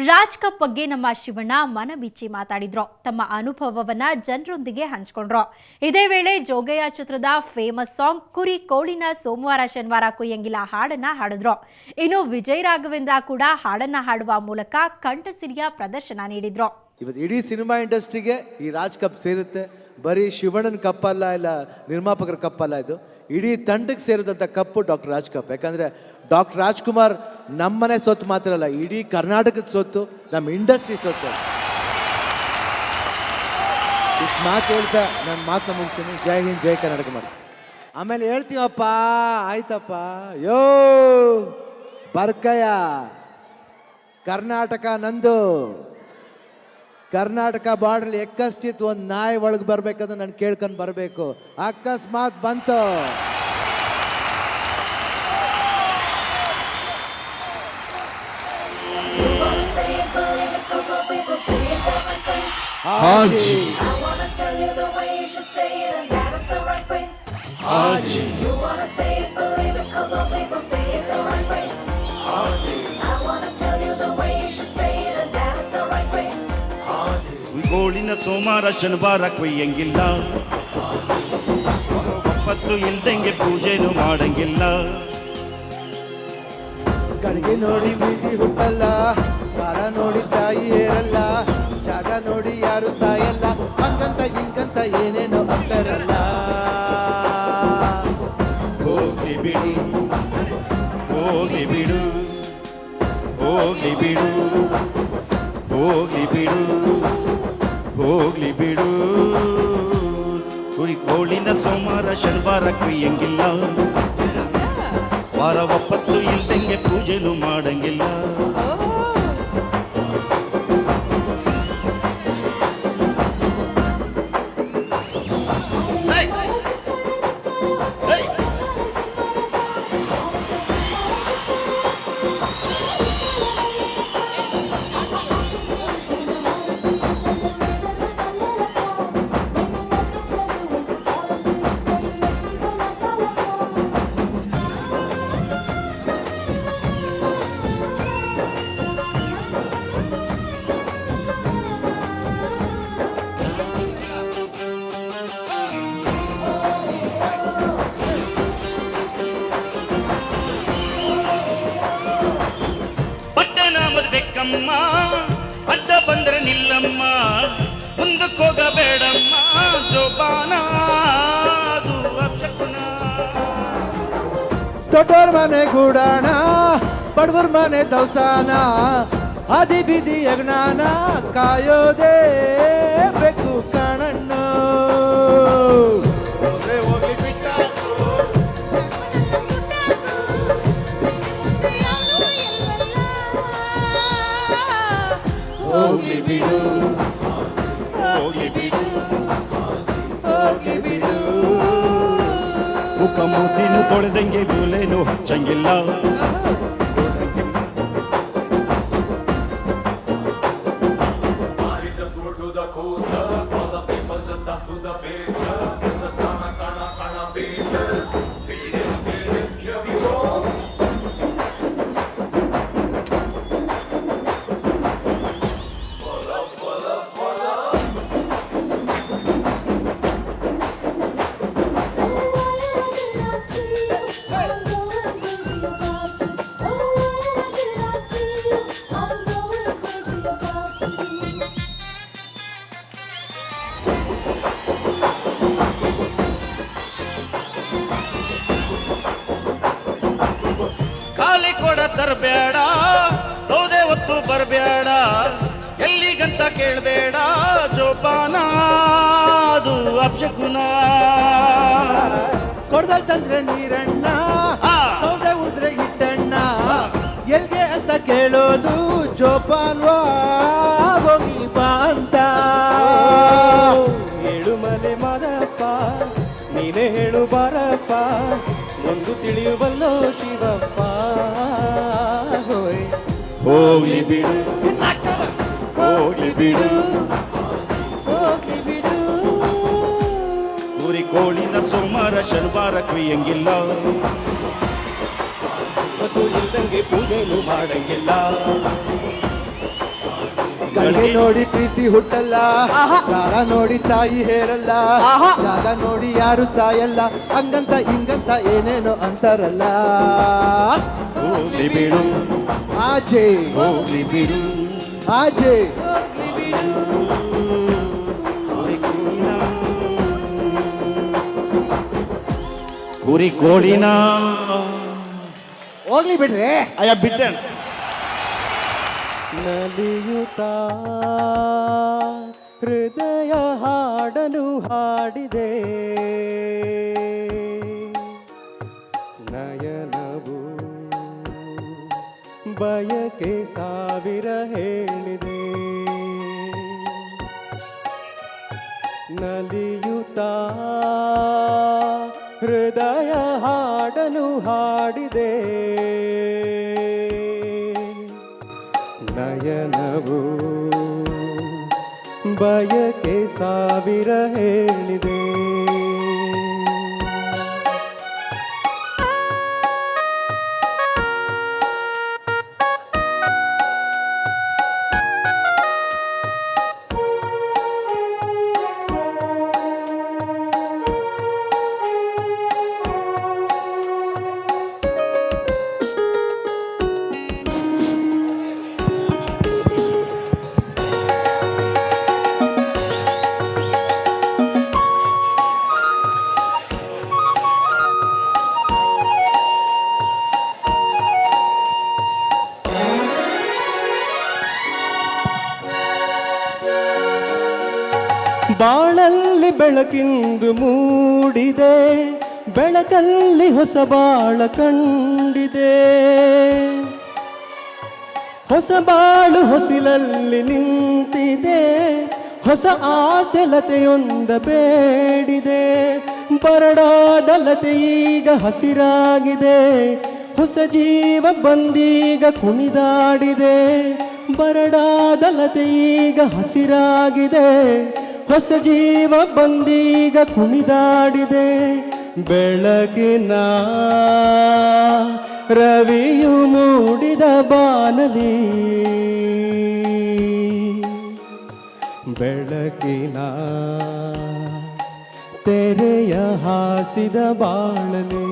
Raj cup ಬಗ್ಗೆ ನಮ್ಮ ಶಿವಣ್ಣ ಮನಬಿಚ್ಚಿ ಮಾತಾಡಿದ್ರು. ತಮ್ಮ ಅನುಭವವನ್ನ ಜನರೊಂದಿಗೆ ಹಂಚಿಕೊಂಡ್ರು. ಇದೇ ವೇಳೆ ಜೋಗಯ್ಯ ಚಿತ್ರದ ಫೇಮಸ್ ಸಾಂಗ್ ಕುರಿ ಕೋಳಿನ ಸೋಮವಾರ ಶನಿವಾರ ಕುಯ್ಯಂಗಿಲ್ಲ ಹಾಡನ್ನ ಹಾಡಿದ್ರು. ಇನ್ನು ವಿಜಯ್ ರಾಘವೇಂದ್ರ ಕೂಡ ಹಾಡನ್ನ ಹಾಡುವ ಮೂಲಕ ಕಂಠಸಿರಿಯ ಪ್ರದರ್ಶನ ನೀಡಿದ್ರು. ಇವತ್ತು ಇಡೀ ಸಿನಿಮಾ ಇಂಡಸ್ಟ್ರಿಗೆ ಈ ರಾಜ್ ಕಪ್ ಸೇರುತ್ತೆ. ಬರೀ ಶಿವಣ್ಣನ ಕಪ್ ಅಲ್ಲ, ಇಲ್ಲ ನಿರ್ಮಾಪಕರ ಕಪ್ ಅಲ್ಲ, ಇದು ಇಡೀ ತಂಡಕ್ಕೆ ಸೇರಿದಂಥ ಕಪ್ಪು ಡಾಕ್ಟರ್ ರಾಜ್ ಕಪ್. ಯಾಕಂದರೆ ಡಾಕ್ಟರ್ ರಾಜ್ಕುಮಾರ್ ನಮ್ಮನೆ ಸೊತ್ತು ಮಾತ್ರ ಅಲ್ಲ, ಇಡೀ ಕರ್ನಾಟಕದ ಸೊತ್ತು, ನಮ್ಮ ಇಂಡಸ್ಟ್ರಿ ಸೊತ್ತು. ಇಷ್ಟು ಮಾತು ಹೇಳ್ತಾ ನನ್ನ ಮಾತನ್ನ ಮುಗಿಸ್ತೀನಿ. ಜೈ ಹಿಂದ್, ಜೈ ಕರ್ನಾಟಕ ಮಾಡಿ ಆಮೇಲೆ ಹೇಳ್ತೀವಪ್ಪ. ಆಯ್ತಪ್ಪ. ಯೋ ಬರ್ಕಯ್ಯ, ಕರ್ನಾಟಕ ನಂದು. ಕರ್ನಾಟಕ ಬಾರ್ಡ್ರಲ್ಲಿ ಎಕ್ಕಷ್ಟಿತ್ತು, ಒಂದು ನಾಯಿ ಒಳಗೆ ಬರ್ಬೇಕಾದ್ರೆ ನಾನು ಕೇಳ್ಕೊಂಡು ಬರಬೇಕು. ಅಕಸ್ಮಾತ್ ಬಂತು, Haji. I wanna tell you the way you should say it, and that is the right way. Haji. You wanna say it, believe it, 'cause all people say it the right way. Haji. I wanna tell you the way you should say it, and that is the right way. ಗೋಳಿನ ಸೋಮವಾರ ಶನಿವಾರ ಕೊಯ್ಯಂಗಿಲ್ಲ, ಒಪ್ಪತ್ತು ಇಲ್ದಂಗೆ ಪೂಜೆನೂ ಮಾಡಂಗಿಲ್ಲ. ಕಡೆಗೆ ನೋಡಿ ಬೀದಿ ಹುಟ್ಟಲ್ಲ, ಕಾರ ನೋಡಿ ತಾಯಿ ಏರಲ್ಲ, ಜಾಗ ನೋಡಿ ಯಾರು ಸಾಯಲ್ಲ, ಹಂಗಂತ ಹಿಂಗಂತ ಏನೇನೋ ಅಂತಾರಲ್ಲ. ಹೋಗ್ಲಿ ಬಿಡು, ಹೋಗ್ಲಿ ಬಿಡು, ಹೋಗ್ಲಿ ಬಿಡು, ಹೋಗ್ಲಿ ಬಿಡು, ಹೋಗ್ಲಿ ಬಿಡು. ಕುರಿ ಕೋಳಿನ ಸೋಮವಾರ ಶನಿವಾರ ಕೊಯ್ಯಂಗಿಲ್ಲ, ವಾರ ಒಪ್ಪತ್ತು ಇಲ್ದಂಗೆ ಪೂಜೆನೂ ಮಾಡಂಗಿಲ್ಲ. ಬೇಕಮ್ಮ, ಅಡ್ಡ ಬಂದ್ರೆ ನಿಲ್ಲಮ್ಮ, ಮುಂದಕ್ಕೆ ಹೋಗಬೇಡಮ್ಮ, ಜೋಪಾನ ಅದು ಅಪಶಕುನ. ದೊಡ್ಡೋರ್ ಮನೆ ಗೂಡಾಣ, ಬಡವರ್ ಮನೆ ದವಸಾನ, ಆದಿ ಬೀದಿ ಯಜ್ಞಾನ, ಕಾಯೋದೇ ಬೇಕು ಕಣಣ್ಣ. ಹೋಗ್ಲಿ ಬಿಡು, ಹೋಗ್ಲಿ ಬಿಡು, ಹೋಗ್ಲಿ ಬಿಡು. ಮುಖ ಮೂತಿನು ತೊಳೆದಂಗೆ ಮೂಲೆನೂ ಹಚ್ಚಂಗಿಲ್ಲ. ತರಬೇಡ, ಸೌದೆ ಹೊತ್ತು ಬರಬೇಡ, ಎಲ್ಲಿಗಂತ ಕೇಳಬೇಡ, ಜೋಪಾನ ಅದು ಅಪಶಕುನ. ಕೊಡ್ದಲ್ ತಂದ್ರೆ ನೀರಣ್ಣ, ಸೌದೆ ಉದ್ರೆ ಇಟ್ಟಣ್ಣ, ಎಲ್ಗೆ ಅಂತ ಕೇಳೋದು ಜೋಪಾನ್ವಾ ಹೋಗಿ ಬಾ ಅಂತ. ಹೇಳು ಮನೆ ಮಾದಪ್ಪ, ನೀನೇ ಹೇಳು ಬಾರಪ್ಪ, ಒಂದು ತಿಳಿಯುವಲ್ಲೋ ಶಿವಪ್ಪ. ಹೋಗ್ಲಿ ಬಿಡು, ಹೋಗ್ಲಿ ಬಿಡು, ಹೋಗ್ಲಿ ಬಿಡು. ಕುರಿ ಕೋಳಿನ ಸೋಮವಾರ ಶನಿವಾರ ಕೊಯ್ಯಂಗಿಲ್ಲ, ಮತ್ತು ಇಲ್ದಂಗೆ ಪೂಜೆನೂ ಮಾಡಂಗಿಲ್ಲ. ಗಳಿಗೆ ನೋಡಿ ಪ್ರೀತಿ ಹುಟ್ಟಲ್ಲ, ದಾರ ನೋಡಿ ತಾಯಿ ಹೇರಲ್ಲ, ಜಾಗ ನೋಡಿ ಯಾರು ಸಾಯಲ್ಲ, ಹಂಗಂತ ಹಿಂಗಂತ ಏನೇನೋ ಅಂತಾರಲ್ಲ. ಹೋಗ್ಲಿ ಬಿಡು ಆಜೆ ಹೋಗ್ಲಿ ಬಿಡು ಆಜೆ ಕುರಿ ಕೋಳಿನ ಹೋಗ್ಲಿ ಬಿಡ್ರಿ. ಅಯ್ಯ ಬಿಟ್ಟೆ. ನಲಿಯುತ್ತಾ ಹೃದಯ ಹಾಡನು ಹಾಡಿದೆ, ನಯನವು ಬಯಕೆ ಸಾವಿರ ಹೇಳಿದೆ. ನಲಿಯುತ್ತಾ ಹೃದಯ ಹಾಡನು ಹಾಡಿದೆ, ನಯನವು ಬಯಕೆ ಸಾವಿರ ಹೇಳಿದೆ. ಬಾಳಲ್ಲಿ ಬೆಳಕಿಂದು ಮೂಡಿದೆ, ಬೆಳಕಲ್ಲಿ ಹೊಸ ಬಾಳ ಕಂಡಿದೆ. ಹೊಸ ಬಾಳು ಹೊಸಿಲಲ್ಲಿ ನಿಂತಿದೆ, ಹೊಸ ಆಸೆ ಲತೆಯೊಂದ ಬೇಡಿದೆ. ಬರಡಾದ ಲತೆ ಈಗ ಹಸಿರಾಗಿದೆ, ಹೊಸ ಜೀವ ಬಂದೀಗ ಕುಣಿದಾಡಿದೆ. ಬರಡಾದ ಲತೆ ಈಗ ಹಸಿರಾಗಿದೆ, ಹೊಸ ಜೀವ ಬಂದೀಗ ಕುಣಿದಾಡಿದೆ. ಬೆಳಕಿನ ರವಿಯು ಮೂಡಿದ ಬಾನಲಿ, ಬೆಳಕಿನ ತೆರೆಯ ಹಾಸಿದ ಬಾಳಲಿ.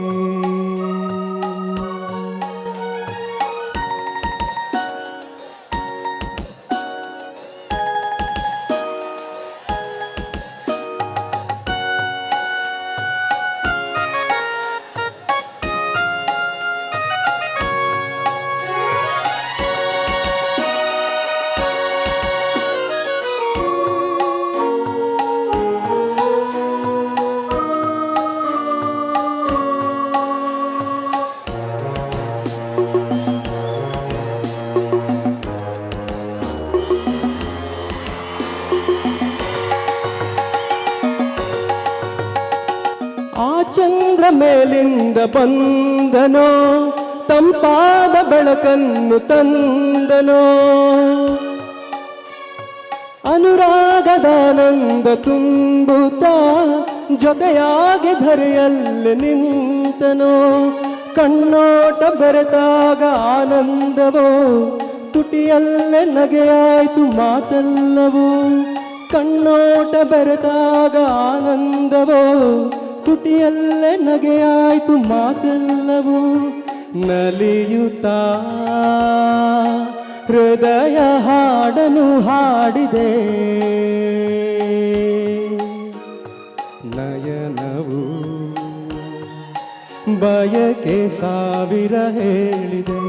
ಆ ಚಂದ್ರ ಮೇಲಿಂದ ಬಂದನೋ, ತಂಪಾದ ಬೆಳಕನ್ನು ತಂದನೋ. ಅನುರಾಗದಾನಂದ ತುಂಬುತ್ತಾ ಜೊತೆಯಾಗಿ ಧರೆಯಲ್ಲಿ ನಿಂತನೋ. ಕಣ್ಣೋಟ ಬೆರೆತಾಗ ಆನಂದವೋ, ತುಟಿಯಲ್ಲೇ ನಗೆಯಾಯ್ತು ಮಾತೆಲ್ಲವೋ. ಕಣ್ಣೋಟ ಬೆರೆತಾಗ ಆನಂದವೋ, ತುಟಿಯಲ್ಲೇ ನಗೆಯಾಯ್ತು ಮಾತೆಲ್ಲವೂ. ನಲಿಯುತ್ತಾ ಹೃದಯ ಹಾಡನು ಹಾಡಿದೆ, ನಯನವು ಬಯಕೆ ಸಾವಿರ ಹೇಳಿದೆ.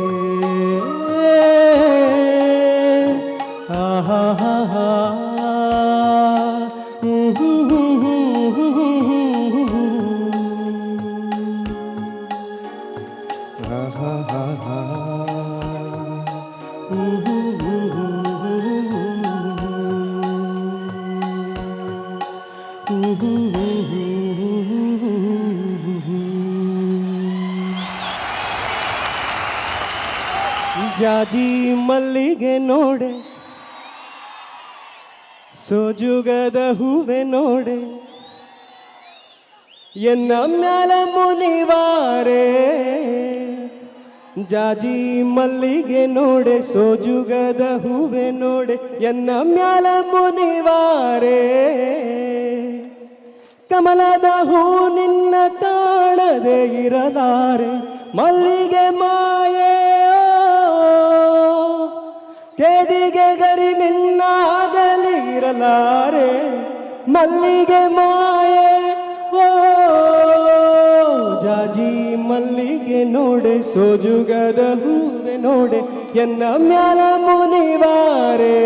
ಆಹಾ ಹಾ ಹಾ ಜಾಜಿ ಮಲ್ಲಿಗೆ ನೋಡೆ, ಸೋಜುಗದ ಹೂವೆ ನೋಡೆ, ಎನ್ನ ಮ್ಯಾಲ ಮುನಿವಾರೆ. ಜಾಜಿ ಮಲ್ಲಿಗೆ ನೋಡೆ ಸೋಜುಗದ ಹೂವೆ ನೋಡೆ ಎನ್ನ ಮ್ಯಾಲ ಮುನಿವಾರೆ ಕಮಲದ ಹೂ ನಿನ್ನ ಕಾಣದೆ ಇರಲಾರೆ ಮಲ್ಲಿಗೆ ಮಾಯೆ ಕೇದಿಗೆ ಗರಿ ನಿನ್ನ ಆಗಲಿ ಇರಲಾರೆ ಮಲ್ಲಿಗೆ ಮಾಯೆ ಓ ಜಾಜಿ ಮಲ್ಲಿಗೆ ನೋಡೆ ಸೋಜುಗದ ಹೂವೆ ನೋಡೆ ಎನ್ನ ಮ್ಯಾಲ ಮುನಿವಾರೆ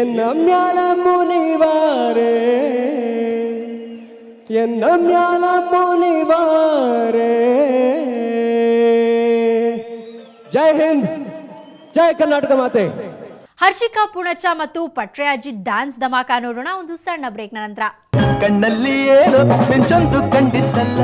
ಎನ್ನ ಮ್ಯಾಲ ಮುನಿವಾರೆ ಎನ್ನ ಮ್ಯಾಲ ಮುನಿವಾರೆ ಜೈ ಹಿಂದ್ ಜೈ ಕರ್ನಾಟಕ ಮಾತೆ. ಹರ್ಷಿಕಾ ಪೂಣಚ್ಚ ಮತ್ತು ಪಟ್ರೆಯಾಜಿ ಡ್ಯಾನ್ಸ್ ಧಮಾಕ ನೋಡೋಣ ಒಂದು ಸಣ್ಣ ಬ್ರೇಕ್ನ ನಂತರ. ಕಣ್ಣಲ್ಲಿ ಏನೋ ಮಿಂಚೊಂದು ಕಂಡಿದ್ದಲ್ಲ